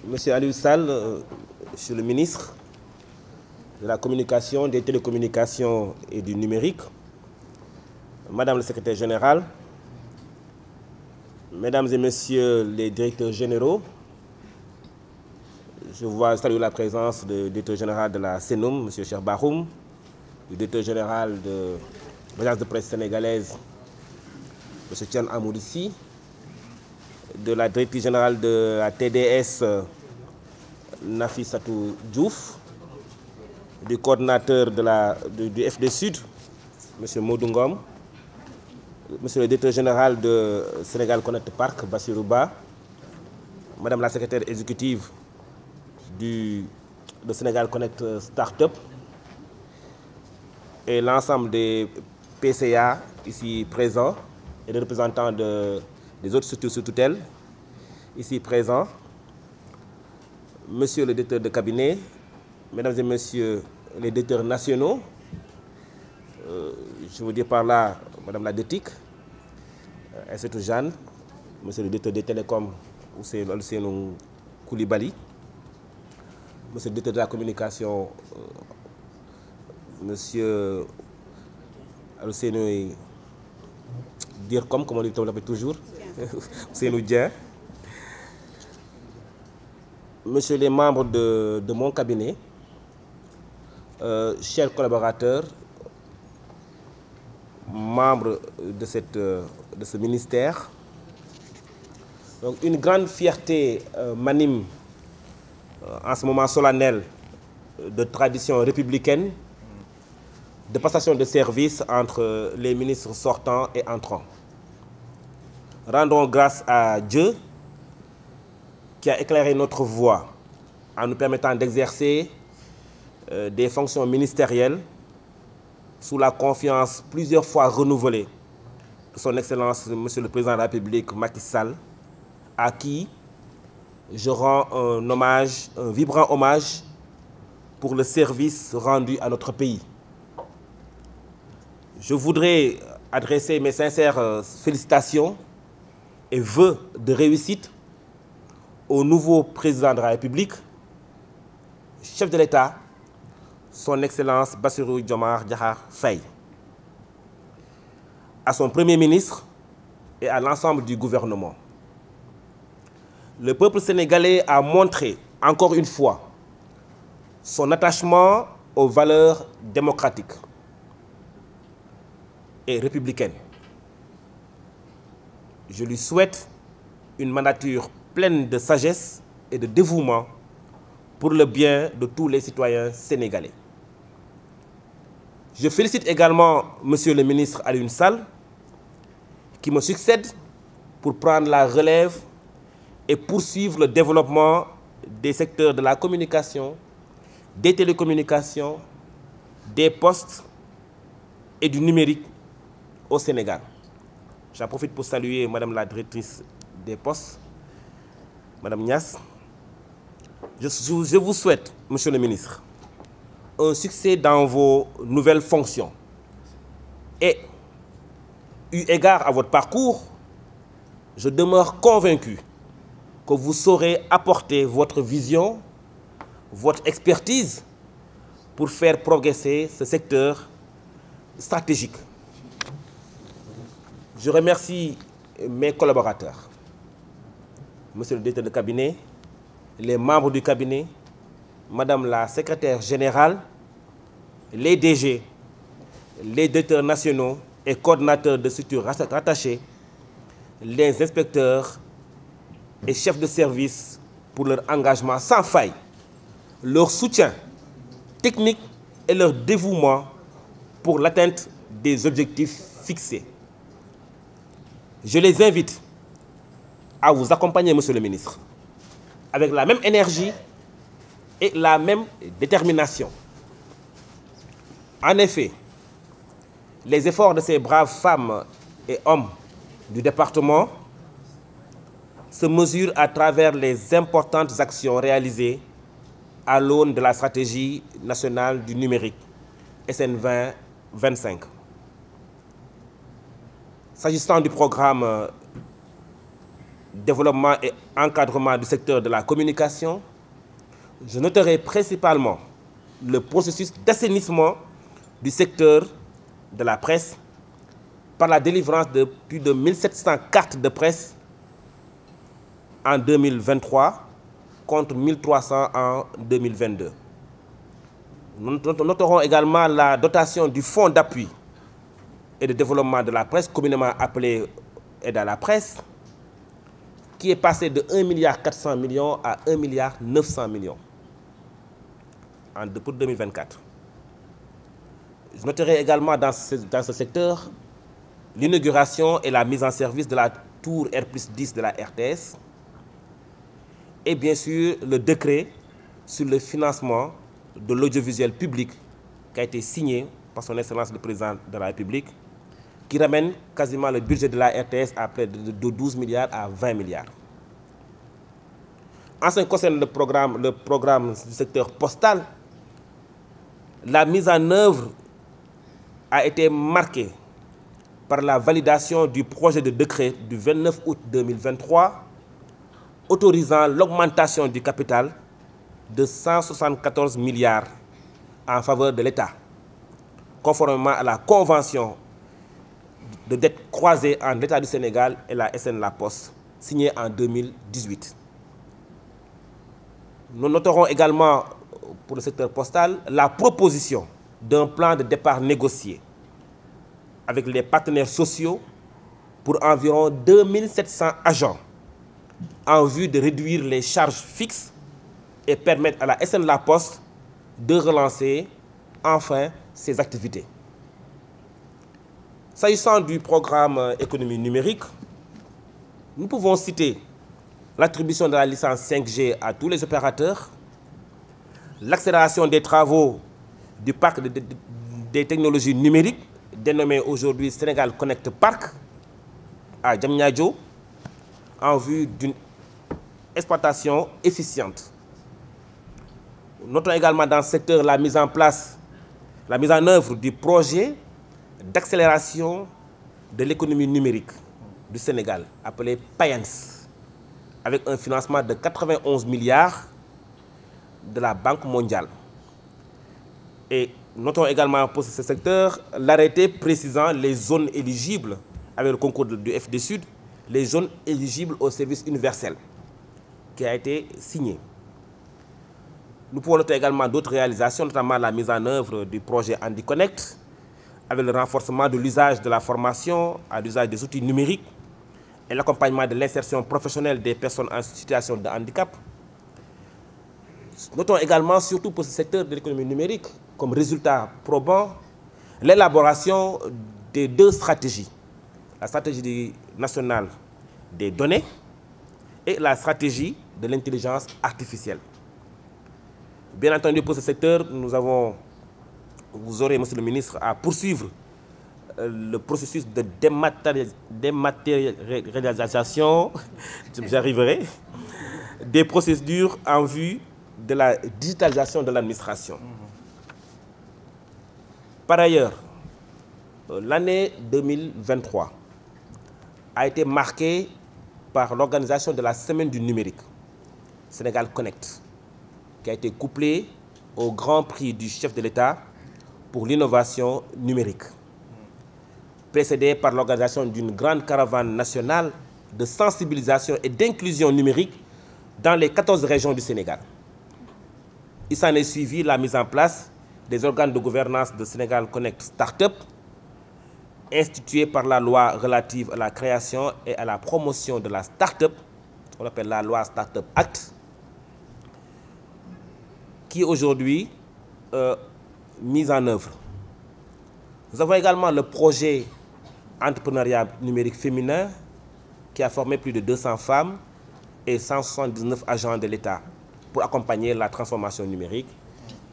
Monsieur Aliou Sall, je suis le ministre de la Communication, des Télécommunications et du Numérique. Madame le secrétaire général, Mesdames et Messieurs les directeurs généraux, je salue la présence du directeur général de la CENUM, M. Cheikh Bahoum, du directeur général de l'agence de presse sénégalaise, M. Tian Amourissi, de la directrice générale de la TDS, Nafissatou Diouf, du coordinateur du FD Sud, M. Modoungom, Monsieur le directeur général de Sénégal Connect Park, Bassirou Ba, Madame la secrétaire exécutive de Sénégal Connect Startup et l'ensemble des PCA ici présents et les représentants des autres structures sous tutelle ici présents, Monsieur le directeur de cabinet, Mesdames et Messieurs les directeurs nationaux, je veux dire par là Madame la DETIC, Aïssatou Jeanne, Monsieur le directeur des télécoms, Ousseynou Koulibaly, Monsieur le directeur de la communication, Monsieur Ousseynou Dircom, comme on l'appelle toujours, Ousseynou Dien, Monsieur les membres de mon cabinet, chers collaborateurs, membres de ce ministère. Donc une grande fierté m'anime en ce moment solennel de tradition républicaine, de passation de service entre les ministres sortants et entrants. Rendons grâce à Dieu qui a éclairé notre voie en nous permettant d'exercer des fonctions ministérielles sous la confiance plusieurs fois renouvelée de son Excellence Monsieur le Président de la République Macky Sall, à qui je rends un vibrant hommage pour le service rendu à notre pays. Je voudrais adresser mes sincères félicitations et vœux de réussite au nouveau Président de la République, chef de l'État, son Excellence Bassirou Diomaye Diakhar Faye, à son Premier ministre et à l'ensemble du gouvernement. Le peuple sénégalais a montré, encore une fois, son attachement aux valeurs démocratiques et républicaines. Je lui souhaite une mandature pleine de sagesse et de dévouement pour le bien de tous les citoyens sénégalais. Je félicite également Monsieur le ministre Aliou Sall, qui me succède pour prendre la relève et poursuivre le développement des secteurs de la communication, des télécommunications, des postes et du numérique au Sénégal. J'en profite pour saluer Madame la directrice des postes, Madame Niass. Je vous souhaite, Monsieur le ministre, un succès dans vos nouvelles fonctions. Et, eu égard à votre parcours, je demeure convaincu que vous saurez apporter votre vision, votre expertise pour faire progresser ce secteur stratégique. Je remercie mes collaborateurs, Monsieur le directeur de cabinet, les membres du cabinet, Madame la secrétaire générale, les DG, les directeurs nationaux et coordonnateurs de structures rattachées, les inspecteurs et chefs de service pour leur engagement sans faille, leur soutien technique et leur dévouement pour l'atteinte des objectifs fixés. Je les invite à vous accompagner, Monsieur le ministre, avec la même énergie et la même détermination. En effet, les efforts de ces braves femmes et hommes du département se mesurent à travers les importantes actions réalisées à l'aune de la stratégie nationale du numérique SN 2025. S'agissant du programme développement et encadrement du secteur de la communication, je noterai principalement le processus d'assainissement du secteur de la presse par la délivrance de plus de 1700 cartes de presse en 2023 contre 1300 en 2022. Nous noterons également la dotation du Fonds d'appui et de développement de la presse, communément appelé Aide à la presse, qui est passé de 1,4 milliard à 1,9 milliard pour 2024. Je noterai également dans ce secteur l'inauguration et la mise en service de la tour R+10 de la RTS et bien sûr le décret sur le financement de l'audiovisuel public qui a été signé par son Excellence le Président de la République, qui ramène quasiment le budget de la RTS à près de 12 milliards à 20 milliards. En ce qui concerne le programme du secteur postal, la mise en œuvre a été marquée par la validation du projet de décret du 29 août 2023 autorisant l'augmentation du capital de 174 milliards en faveur de l'État, conformément à la convention de dette croisée entre l'État du Sénégal et la SN La Poste, signée en 2018. Nous noterons également, pour le secteur postal, la proposition d'un plan de départ négocié avec les partenaires sociaux pour environ 2700 agents en vue de réduire les charges fixes et permettre à la SN La Poste de relancer enfin ses activités. S'agissant du programme économie numérique, nous pouvons citer l'attribution de la licence 5G à tous les opérateurs, l'accélération des travaux du parc des technologies numériques, dénommé aujourd'hui Sénégal Connect Park, à Diamniadio, en vue d'une exploitation efficiente. Notons également dans ce secteur la mise en œuvre du projet d'accélération de l'économie numérique du Sénégal, appelé PAYANS, avec un financement de 91 milliards de la Banque mondiale. Et notons également pour ce secteur l'arrêté précisant les zones éligibles, avec le concours du FD Sud, les zones éligibles au service universel, qui a été signé. Nous pouvons noter également d'autres réalisations, notamment la mise en œuvre du projet HandiConnect, avec le renforcement de l'usage de la formation à l'usage des outils numériques et l'accompagnement de l'insertion professionnelle des personnes en situation de handicap. Notons également, surtout pour ce secteur de l'économie numérique, comme résultat probant, l'élaboration des deux stratégies. La stratégie nationale des données et la stratégie de l'intelligence artificielle. Bien entendu, pour ce secteur, vous aurez, Monsieur le ministre, à poursuivre le processus de dématérialisation, j'arriverai, des procédures en vue de la digitalisation de l'administration. Par ailleurs, l'année 2023 a été marquée par l'organisation de la Semaine du numérique, Sénégal Connect, qui a été couplée au Grand Prix du chef de l'État pour l'innovation numérique, précédée par l'organisation d'une grande caravane nationale de sensibilisation et d'inclusion numérique dans les 14 régions du Sénégal. Il s'en est suivi la mise en place des organes de gouvernance de Sénégal Connect Startup, institués par la loi relative à la création et à la promotion de la start-up, qu'on appelle la loi Startup Act, qui est aujourd'hui mise en œuvre. Nous avons également le projet entrepreneuriat numérique féminin qui a formé plus de 200 femmes et 179 agents de l'État pour accompagner la transformation numérique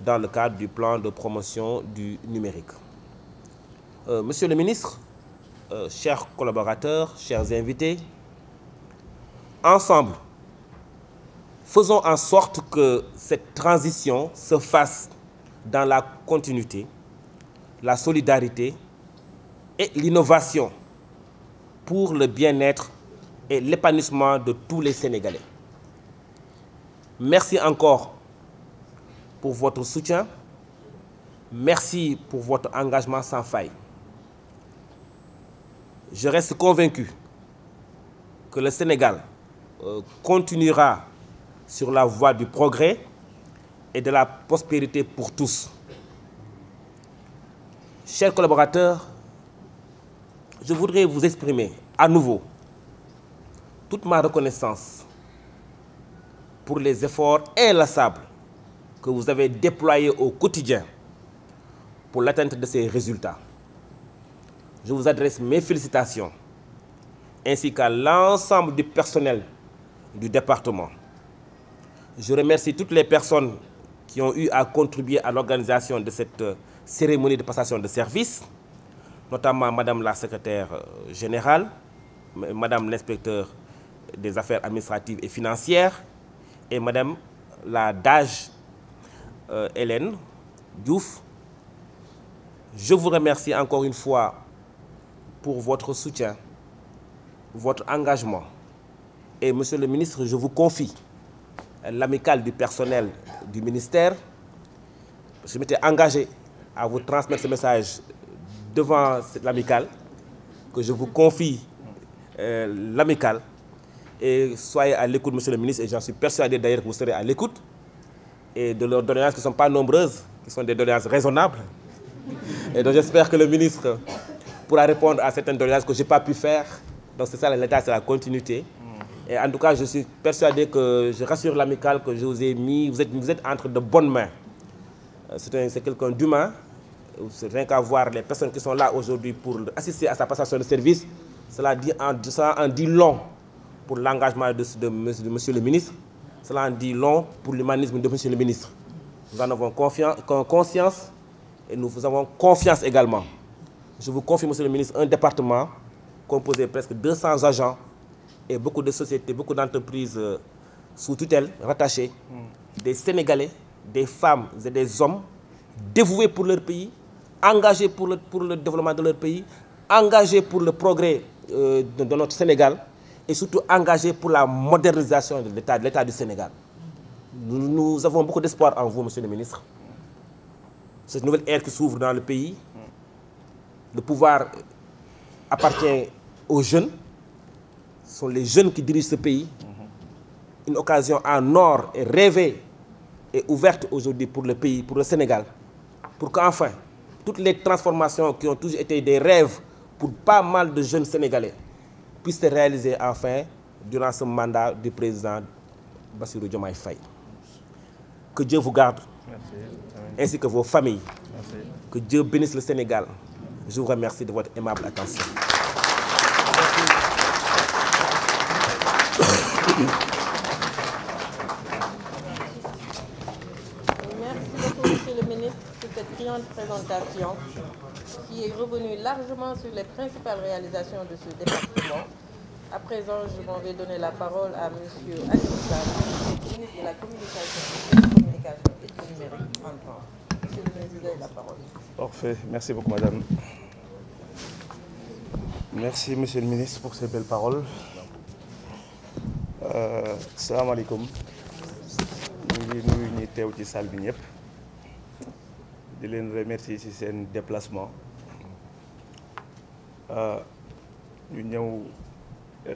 dans le cadre du plan de promotion du numérique. Monsieur le ministre, chers collaborateurs, chers invités, ensemble, faisons en sorte que cette transition se fasse dans la continuité, la solidarité et l'innovation pour le bien-être et l'épanouissement de tous les Sénégalais. Merci encore pour votre soutien. Merci pour votre engagement sans faille. Je reste convaincu que le Sénégal continuera sur la voie du progrès et de la prospérité pour tous. Chers collaborateurs, je voudrais vous exprimer à nouveau toute ma reconnaissance pour les efforts inlassables que vous avez déployés au quotidien pour l'atteinte de ces résultats. Je vous adresse mes félicitations ainsi qu'à l'ensemble du personnel du département. Je remercie toutes les personnes qui ont eu à contribuer à l'organisation de cette cérémonie de passation de service, notamment Madame la secrétaire générale, Madame l'inspecteur des affaires administratives et financières et Madame la DAGE Hélène Diouf. Je vous remercie encore une fois pour votre soutien, votre engagement. Et Monsieur le ministre, je vous confie l'amicale du personnel du ministère. Je m'étais engagé à vous transmettre ce message devant l'amicale, que je vous confie l'amicale. Et soyez à l'écoute, Monsieur le ministre, et j'en suis persuadé d'ailleurs que vous serez à l'écoute. Et de leurs doléances qui ne sont pas nombreuses, qui sont des doléances raisonnables. Et donc j'espère que le ministre pourra répondre à certaines doléances que je n'ai pas pu faire. Donc c'est ça l'État, c'est la continuité. Et en tout cas, je suis persuadé que je rassure l'amicale que je vous ai mis, vous êtes entre de bonnes mains. C'est quelqu'un d'humain. Rien qu'à voir les personnes qui sont là aujourd'hui pour assister à sa passation de service, cela en dit long pour l'engagement de Monsieur le ministre. Cela en dit long pour l'humanisme de Monsieur le ministre. Nous en avons conscience et nous vous avons confiance également. Je vous confie, Monsieur le ministre, un département composé de presque 200 agents et beaucoup de sociétés, beaucoup d'entreprises sous tutelle, rattachées, des Sénégalais, des femmes et des hommes dévoués pour leur pays, engagés pour le développement de leur pays, engagés pour le progrès de notre Sénégal et surtout engagés pour la modernisation de l'État du Sénégal. Nous avons beaucoup d'espoir en vous, Monsieur le ministre. Cette nouvelle ère qui s'ouvre dans le pays, le pouvoir appartient aux jeunes. Ce sont les jeunes qui dirigent ce pays. Une occasion en or est rêvée et ouverte aujourd'hui pour le pays, pour le Sénégal, pour qu'enfin, toutes les transformations qui ont toujours été des rêves pour pas mal de jeunes Sénégalais puissent se réaliser enfin durant ce mandat du président Bassirou Diomaye Faye. Que Dieu vous garde, ainsi que vos familles. Merci. Que Dieu bénisse le Sénégal. Je vous remercie de votre aimable attention. Merci beaucoup, Monsieur le ministre, pour cette brillante présentation qui est revenue largement sur les principales réalisations de ce département. À présent, je m'en vais donner la parole à Monsieur Aliou Sall, ministre de la Communication et du Numérique en temps. Monsieur le ministre, vous avez la parole. Parfait. Merci beaucoup, madame. Merci, monsieur le ministre, pour ces belles paroles. Salam alaikum. Nous sommes tous salle bi ñëpp di leen remercier ci seen déplacement. Ñu ñëw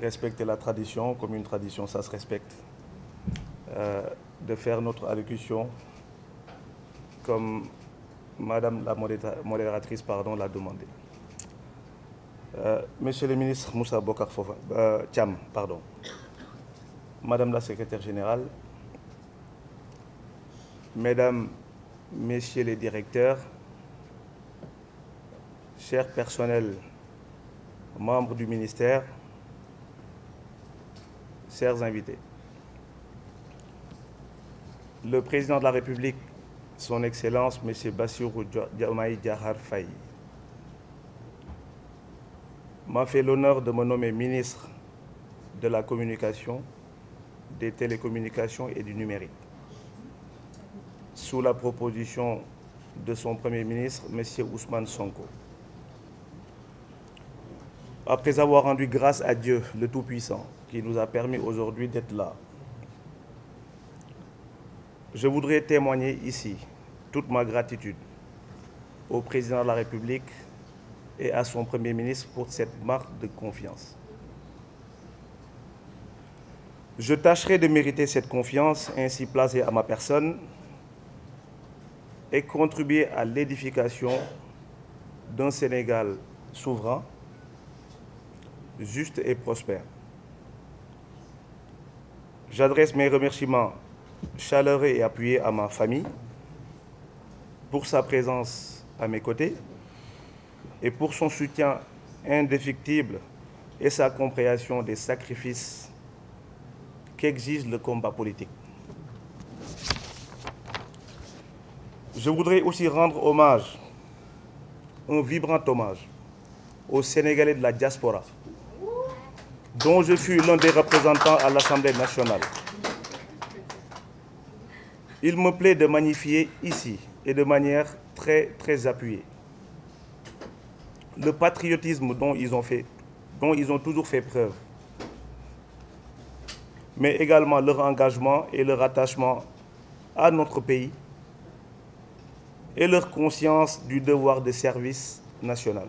respecter la tradition, comme une tradition, ça se respecte. De faire notre allocution comme Madame la modératrice l'a demandé. Monsieur le ministre Moussa Bokar Thiam, Madame la secrétaire générale, Mesdames, Messieurs les directeurs, chers personnels, membres du ministère, chers invités. Le président de la République, son Excellence, M. Bassirou Diomaye Diakhar Faye, m'a fait l'honneur de me nommer ministre de la Communication, des Télécommunications et du Numérique, sous la proposition de son Premier ministre, M. Ousmane Sonko. après avoir rendu grâce à Dieu, le Tout-Puissant, qui nous a permis aujourd'hui d'être là, je voudrais témoigner ici toute ma gratitude au Président de la République et à son Premier ministre pour cette marque de confiance. Je tâcherai de mériter cette confiance ainsi placée à ma personne et contribuer à l'édification d'un Sénégal souverain, juste et prospère. J'adresse mes remerciements chaleureux et appuyés à ma famille pour sa présence à mes côtés et pour son soutien indéfectible et sa compréhension des sacrifices qu'exige le combat politique. Je voudrais aussi rendre hommage, un vibrant hommage, aux Sénégalais de la diaspora, dont je fus l'un des représentants à l'Assemblée nationale. Il me plaît de magnifier ici, et de manière très appuyée, le patriotisme dont ils ont toujours fait preuve, mais également leur engagement et leur attachement à notre pays et leur conscience du devoir de service national.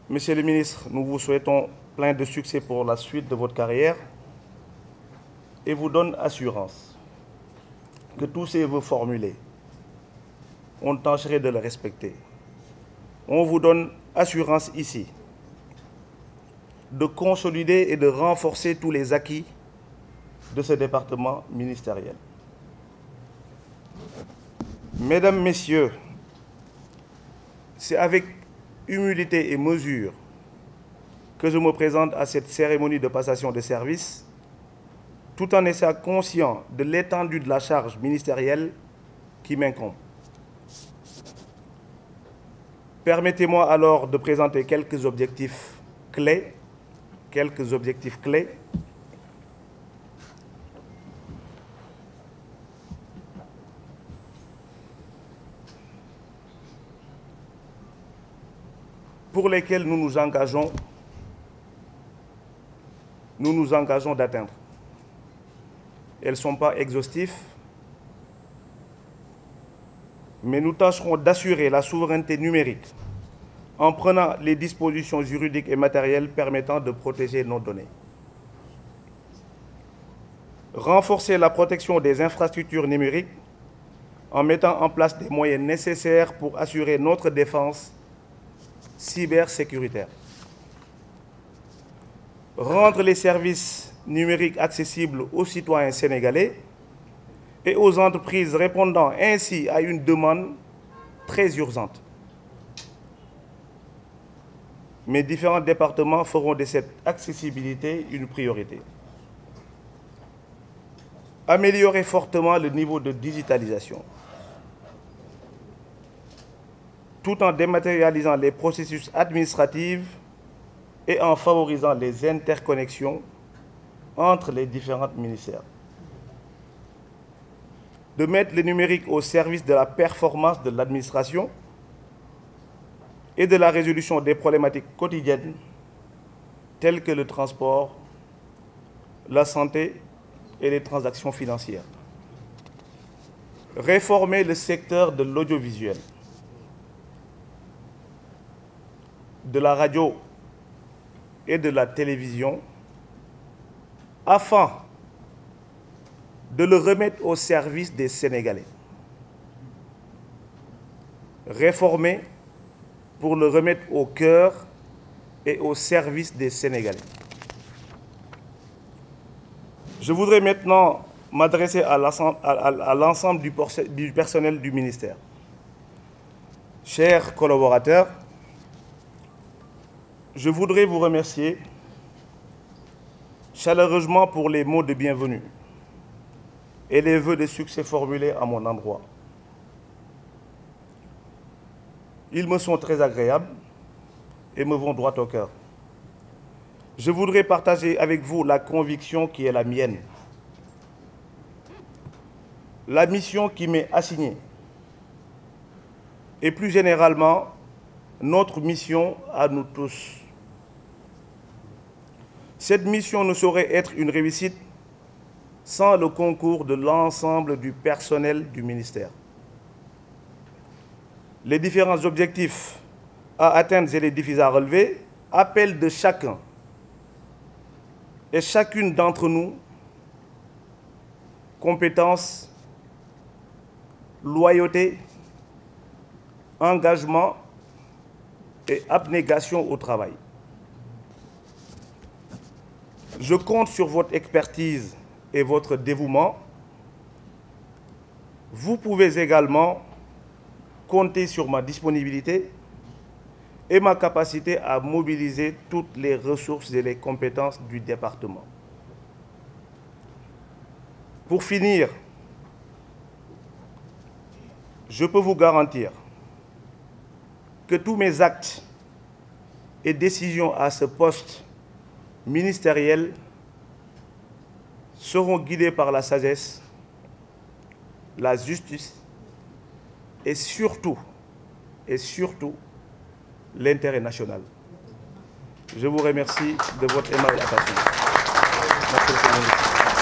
Monsieur le ministre, nous vous souhaitons plein de succès pour la suite de votre carrière et vous donne assurance que tous ces vœux formulés, on tâcherait de les respecter. On vous donne assurance ici de consolider et de renforcer tous les acquis de ce département ministériel. Mesdames, Messieurs, c'est avec humilité et mesure que je me présente à cette cérémonie de passation de service, tout en étant conscient de l'étendue de la charge ministérielle qui m'incombe. Permettez-moi alors de présenter quelques objectifs clés pour lesquels nous nous engageons d'atteindre. Elles ne sont pas exhaustives, mais nous tâcherons d'assurer la souveraineté numérique en prenant les dispositions juridiques et matérielles permettant de protéger nos données. Renforcer la protection des infrastructures numériques en mettant en place des moyens nécessaires pour assurer notre défense cybersécuritaire. Rendre les services numériques accessibles aux citoyens sénégalais et aux entreprises répondant ainsi à une demande très urgente. Mes différents départements feront de cette accessibilité une priorité. Améliorer fortement le niveau de digitalisation, tout en dématérialisant les processus administratifs et en favorisant les interconnexions entre les différents ministères. De mettre le numérique au service de la performance de l'administration et de la résolution des problématiques quotidiennes telles que le transport, la santé et les transactions financières. Réformer le secteur de l'audiovisuel, de la radio et de la télévision afin de le remettre au service des Sénégalais. Réformer pour le remettre au cœur et au service des Sénégalais. Je voudrais maintenant m'adresser à l'ensemble du personnel du ministère. Chers collaborateurs, je voudrais vous remercier chaleureusement pour les mots de bienvenue et les vœux de succès formulés à mon endroit. Ils me sont très agréables et me vont droit au cœur. Je voudrais partager avec vous la conviction qui est la mienne. La mission qui m'est assignée et plus généralement notre mission à nous tous. Cette mission ne saurait être une réussite sans le concours de l'ensemble du personnel du ministère. Les différents objectifs à atteindre et les défis à relever appellent de chacun et chacune d'entre nous compétence, loyauté, engagement et abnégation au travail. Je compte sur votre expertise et votre dévouement. Vous pouvez également compter sur ma disponibilité et ma capacité à mobiliser toutes les ressources et les compétences du département. Pour finir, je peux vous garantir que tous mes actes et décisions à ce poste ministériel seront guidés par la sagesse, la justice et surtout l'intérêt national. Je vous remercie de votre aimable attention. Merci, monsieur le ministre.